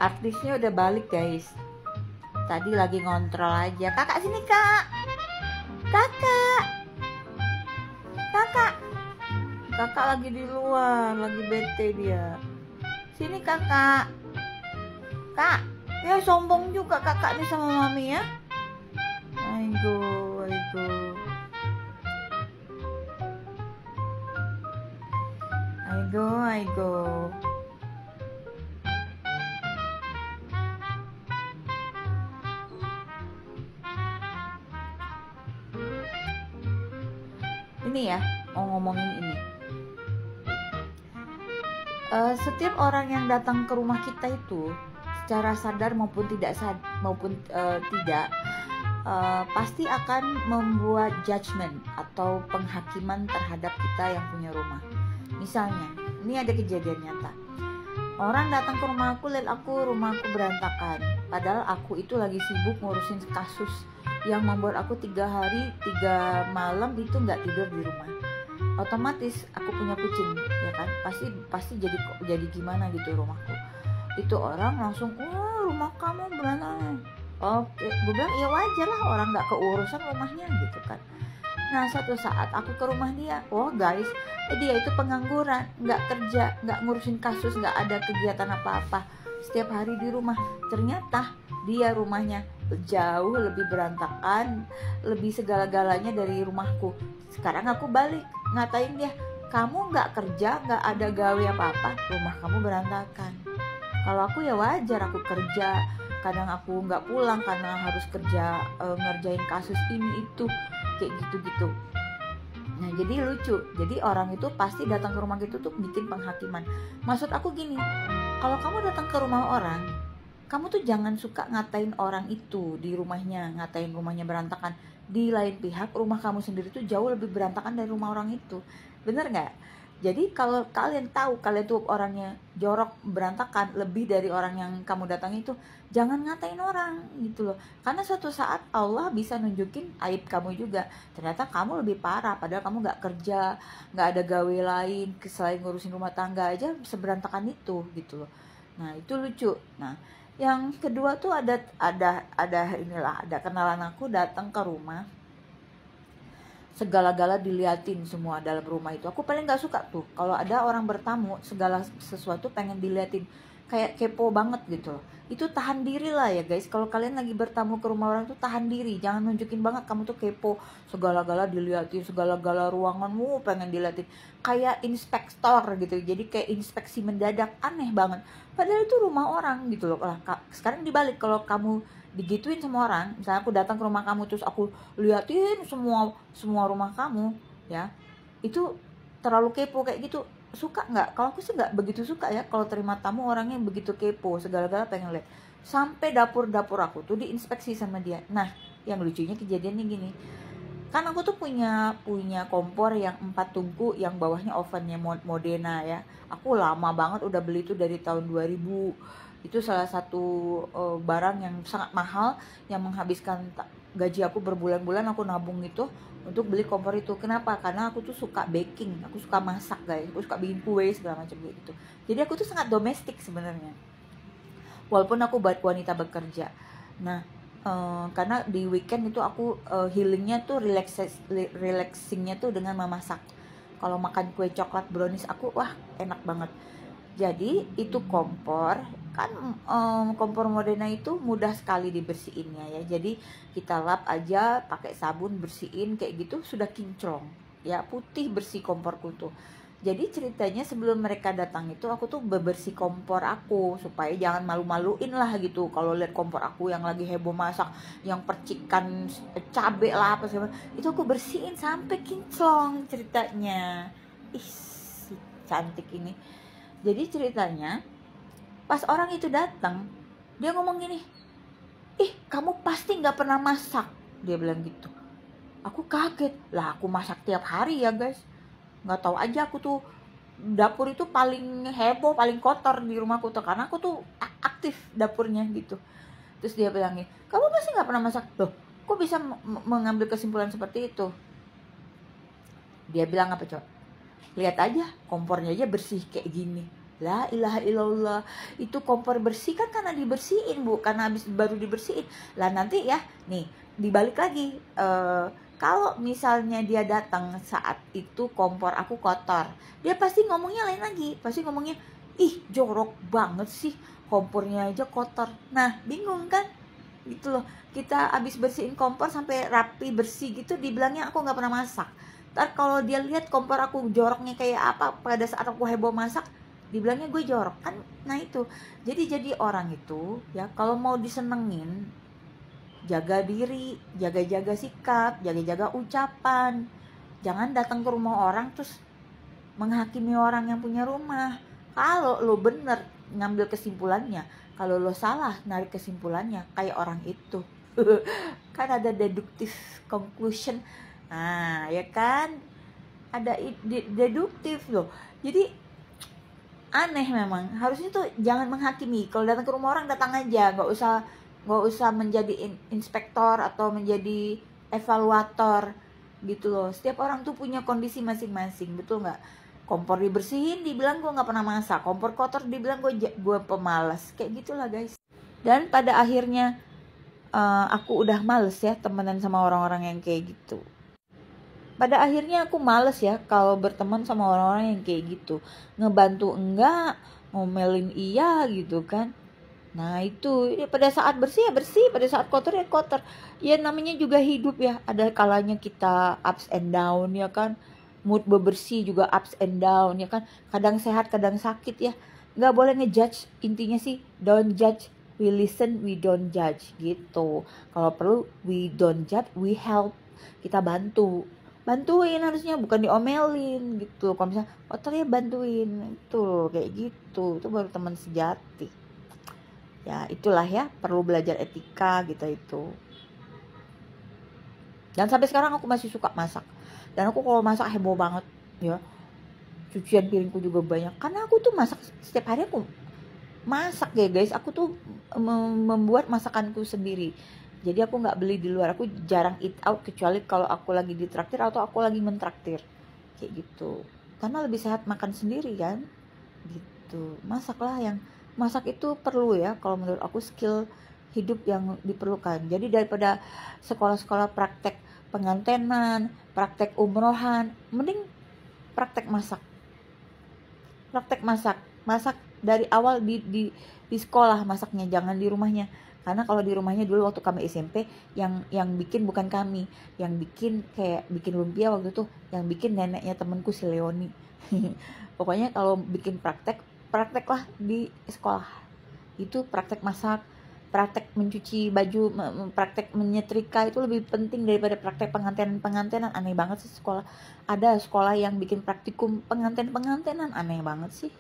Artisnya udah balik guys. Tadi lagi ngontrol aja. Kakak sini kak. Kakak. Kakak. Kakak lagi di luar, lagi bete dia. Sini kakak. Kak. Ya sombong juga kakak nih sama mami ya. Aigo, aigo. Aigo, aigo. Ini ya, mau ngomongin ini. Setiap orang yang datang ke rumah kita itu, secara sadar maupun tidak tidak, pasti akan membuat judgement atau penghakiman terhadap kita yang punya rumah. Misalnya, ini ada kejadian nyata. Orang datang ke rumah aku, lihat rumahku berantakan. Padahal aku itu lagi sibuk ngurusin kasus yang membuat aku 3 hari 3 malam itu nggak tidur di rumah. Otomatis aku punya kucing, ya kan? Pasti jadi gimana gitu rumahku. Itu orang langsung, rumah kamu berantakan. Oke, gue bilang iya wajar lah, orang nggak keurusan rumahnya gitu kan. Nah satu saat aku ke rumah dia, guys, dia itu pengangguran, nggak kerja, nggak ngurusin kasus, nggak ada kegiatan apa-apa, setiap hari di rumah. Ternyata dia rumahnya jauh lebih berantakan, lebih segala-galanya dari rumahku. Sekarang aku balik ngatain dia, kamu nggak kerja, nggak ada gawe apa-apa, rumah kamu berantakan. Kalau aku ya wajar, aku kerja, kadang aku nggak pulang karena harus kerja, ngerjain kasus ini itu, kayak gitu-gitu. Nah jadi lucu, jadi orang itu pasti datang ke rumah gitu tuh bikin penghakiman. Maksud aku gini, kalau kamu datang ke rumah orang, kamu tuh jangan suka ngatain orang itu di rumahnya, ngatain rumahnya berantakan. Di lain pihak, rumah kamu sendiri tuh jauh lebih berantakan dari rumah orang itu. Bener nggak? Jadi kalau kalian tahu kalian tuh orangnya jorok, berantakan, lebih dari orang yang kamu datangi itu, jangan ngatain orang gitu loh. Karena suatu saat Allah bisa nunjukin aib kamu juga. Ternyata kamu lebih parah, padahal kamu nggak kerja, nggak ada gawe lain selain ngurusin rumah tangga aja seberantakan itu gitu loh. Nah itu lucu. Nah yang kedua tuh ada kenalan aku datang ke rumah, segala-gala diliatin semua dalam rumah itu. Aku paling nggak suka tuh kalau ada orang bertamu segala sesuatu pengen diliatin, kayak kepo banget gitu loh. Itu tahan diri lah ya guys, kalau kalian lagi bertamu ke rumah orang tuh tahan diri, jangan nunjukin banget kamu tuh kepo, segala-gala diliatin, segala-gala ruanganmu pengen diliatin, kayak inspektor gitu. Jadi kayak inspeksi mendadak, aneh banget. Padahal itu rumah orang gitu loh. Lah sekarang dibalik, kalau kamu digituin sama orang, misalnya aku datang ke rumah kamu terus aku liatin semua rumah kamu ya, itu terlalu kepo kayak gitu. Suka nggak? Kalau aku sih nggak begitu suka ya kalau terima tamu orangnya begitu kepo, segala-gala pengen lihat. Sampai dapur aku tuh diinspeksi sama dia. Nah yang lucunya kejadiannya gini, kan aku tuh punya kompor yang 4 tungku yang bawahnya ovennya Modena ya. Aku lama banget udah beli itu dari tahun 2000. Itu salah satu barang yang sangat mahal, yang menghabiskan gaji aku berbulan-bulan, aku nabung itu untuk beli kompor itu. Kenapa? Karena aku tuh suka baking, aku suka masak guys, aku suka bikin kue segala macam gitu. Jadi aku tuh sangat domestik sebenarnya, walaupun aku wanita bekerja. Nah karena di weekend itu aku healingnya tuh relaxingnya tuh dengan memasak. Kalau makan kue coklat brownies aku enak banget. Jadi itu kompor kan, kompor Modena itu mudah sekali dibersihinnya ya. Jadi kita lap aja pakai sabun, bersihin kayak gitu sudah kinclong ya, putih bersih komporku tuh. Jadi ceritanya sebelum mereka datang itu aku tuh bebersih kompor aku supaya jangan malu-maluin lah gitu kalau lihat kompor aku yang lagi heboh masak, yang percikan cabe lah apa segala, itu aku bersihin sampai kinclong ceritanya. Ih si cantik ini. Jadi ceritanya pas orang itu datang, dia ngomong gini, kamu pasti nggak pernah masak, dia bilang gitu. Aku kaget lah, aku masak tiap hari ya guys. Nggak tahu aja aku tuh dapur itu paling heboh, paling kotor di rumahku tuh, karena aku tuh aktif dapurnya gitu. Terus dia bilang nih, kamu pasti nggak pernah masak. Loh kok bisa mengambil kesimpulan seperti itu? Dia bilang apa coba? Lihat aja kompornya aja bersih kayak gini. La ilaha illallah, itu kompor bersih kan karena dibersihin Bu, karena habis baru dibersihin. Lah nanti ya, nih dibalik lagi, kalau misalnya dia datang saat itu kompor aku kotor, dia pasti ngomongnya lain lagi, pasti ngomongnya, ih jorok banget sih, kompornya aja kotor. Nah bingung kan, gitu loh. Kita habis bersihin kompor sampai rapi bersih gitu, dibilangnya aku nggak pernah masak. Ntar kalau dia lihat kompor aku joroknya kayak apa pada saat aku heboh masak, dibilangnya gue jorok kan. Nah itu, jadi orang itu ya kalau mau disenengin, jaga diri, jaga-jaga sikap, jaga-jaga ucapan. Jangan datang ke rumah orang terus menghakimi orang yang punya rumah. Kalau lo bener ngambil kesimpulannya, kalau lo salah narik kesimpulannya, kayak orang itu. Kan ada deductive conclusion. Nah ya kan, ada deduktif loh. Jadi aneh memang, harusnya tuh jangan menghakimi. Kalau datang ke rumah orang, datang aja, nggak usah menjadi inspektor atau menjadi evaluator gitu loh. Setiap orang tuh punya kondisi masing-masing, betul nggak? Kompor dibersihin dibilang gue nggak pernah masak, kompor kotor dibilang gue pemalas, kayak gitulah guys. Dan pada akhirnya aku udah males ya temenan sama orang-orang yang kayak gitu. Pada akhirnya aku males ya kalau berteman sama orang-orang yang kayak gitu. Ngebantu enggak, ngomelin iya gitu kan. Nah itu ya, pada saat bersih ya bersih, pada saat kotor ya kotor. Ya namanya juga hidup ya, ada kalanya kita ups and down ya kan. Mood bebersih juga ups and down ya kan. Kadang sehat, kadang sakit ya. Nggak boleh ngejudge, intinya sih don't judge. We listen, we don't judge gitu. Kalau perlu we don't judge, we help. Kita bantuin harusnya, bukan diomelin gitu. Kalau misalnya kotor ya bantuin, itu kayak gitu, itu baru teman sejati ya. Itulah ya, perlu belajar etika gitu itu. Dan sampai sekarang aku masih suka masak, dan aku kalau masak heboh banget ya. Cucian piringku juga banyak karena aku tuh masak setiap hari. Aku masak ya guys, aku tuh membuat masakanku sendiri. Jadi aku nggak beli di luar, aku jarang eat out kecuali kalau aku lagi ditraktir atau aku lagi mentraktir kayak gitu. Karena lebih sehat makan sendiri kan, gitu. Masak itu perlu ya, kalau menurut aku skill hidup yang diperlukan. Jadi daripada sekolah-sekolah praktek pengantenan, praktek umrohan, mending praktek masak. Masak dari awal di sekolah masaknya, jangan di rumahnya. Karena kalau di rumahnya dulu waktu kami SMP, yang bikin bukan kami, yang bikin kayak bikin lumpia waktu itu, yang bikin neneknya temenku si Leoni. Pokoknya kalau bikin prakteklah di sekolah. Itu praktek masak, praktek mencuci baju, praktek menyetrika itu lebih penting daripada praktek pengantenan. Aneh banget sih sekolah. Ada sekolah yang bikin praktikum pengantenan, aneh banget sih.